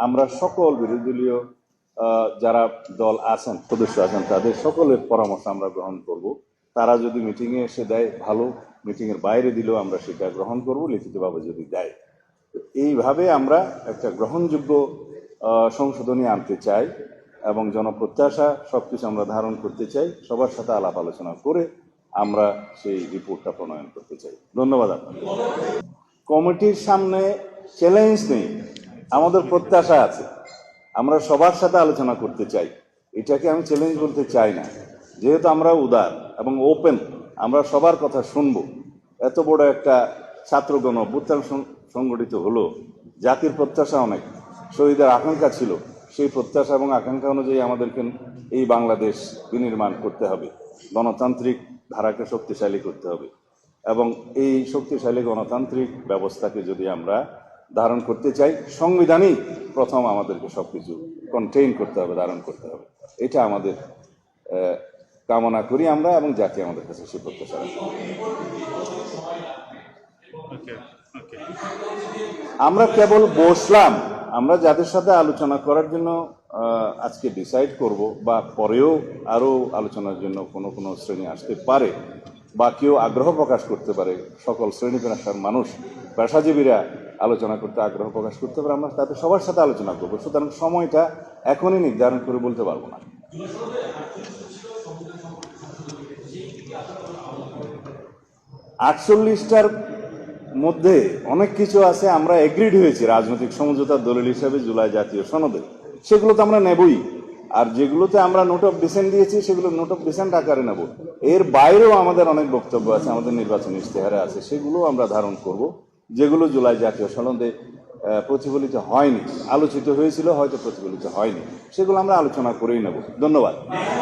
আমরা সকল বিরোধী দলীয় যারা দল আছেন, সদস্য আছেন, তাদের সকলের পরামর্শ আমরা গ্রহণ করব। তারা যদি মিটিংয়ে এসে দেয় ভালো, মিটিংয়ের বাইরে দিলেও আমরা সেটা গ্রহণ করব, লিখিতভাবে যদি দেয়। এইভাবে আমরা একটা গ্রহণযোগ্য সংশোধনী আনতে চাই এবং জনপ্রত্যাশা সবকিছু আমরা ধারণ করতে চাই। সবার সাথে আলাপ আলোচনা করে আমরা সেই রিপোর্টটা প্রণয়ন করতে চাই। ধন্যবাদ আপনাকে। কমিটির সামনে চ্যালেঞ্জ নেই, আমাদের প্রত্যাশা আছে। আমরা সবার সাথে আলোচনা করতে চাই, এটাকে আমি চ্যালেঞ্জ বলতে চাই না। যেহেতু আমরা উদার এবং ওপেন, আমরা সবার কথা শুনব। এত বড় একটা ছাত্রগণ অভ্যুত্থান সংগঠিত হলো, জাতির প্রত্যাশা অনেক, শহীদের আকাঙ্ক্ষা ছিল। সেই প্রত্যাশা এবং আকাঙ্ক্ষা অনুযায়ী আমাদেরকে এই বাংলাদেশ বিনির্মাণ করতে হবে, গণতান্ত্রিক ধারাকে শক্তিশালী করতে হবে এবং এই শক্তিশালী গণতান্ত্রিক ব্যবস্থাকে যদি আমরা ধারণ করতে চাই, সংবিধানই প্রথম আমাদেরকে সবকিছু কন্টেইন করতে হবে, ধারণ করতে হবে। এটা আমাদের কামনা করি আমরা এবং জাতি আমাদের কাছে সে প্রত্যাশা রাখি। আমরা কেবল বসলাম, আমরা যাদের সাথে আলোচনা করার জন্য আজকে ডিসাইড করব, বা পরেও আরও আলোচনার জন্য কোনো কোনো শ্রেণী আসতে পারে বা কেউ আগ্রহ প্রকাশ করতে পারে, সকল শ্রেণী পেশার মানুষ, পেশাজীবীরা আলোচনা করতে আগ্রহ প্রকাশ করতে পারে, আমরা তাদের সবার সাথে আলোচনা করবো। সুতরাং সময়টা এখনই নির্ধারণ করে বলতে পারবো না। 48টার মধ্যে অনেক কিছু আছে আমরা এগ্রিড হয়েছি রাজনৈতিক সমঝোতার দলিল হিসেবে জুলাই জাতীয় সনদে, সেগুলো তো আমরা নেবই। আর যেগুলোতে আমরা নোট অফ ডিসেন্ট দিয়েছি সেগুলো নোট অফ ডিসেন্ট আকারে নেব। এর বাইরেও আমাদের অনেক বক্তব্য আছে, আমাদের নির্বাচনী ইশতেহারে আছে, সেগুলো আমরা ধারণ করব। যেগুলো জুলাই জাতীয় সনদে প্রতিফলিত হয়নি, আলোচিত হয়েছিল, হয়তো প্রতিফলিত হয়নি, সেগুলো আমরা আলোচনা করেই নেব। ধন্যবাদ।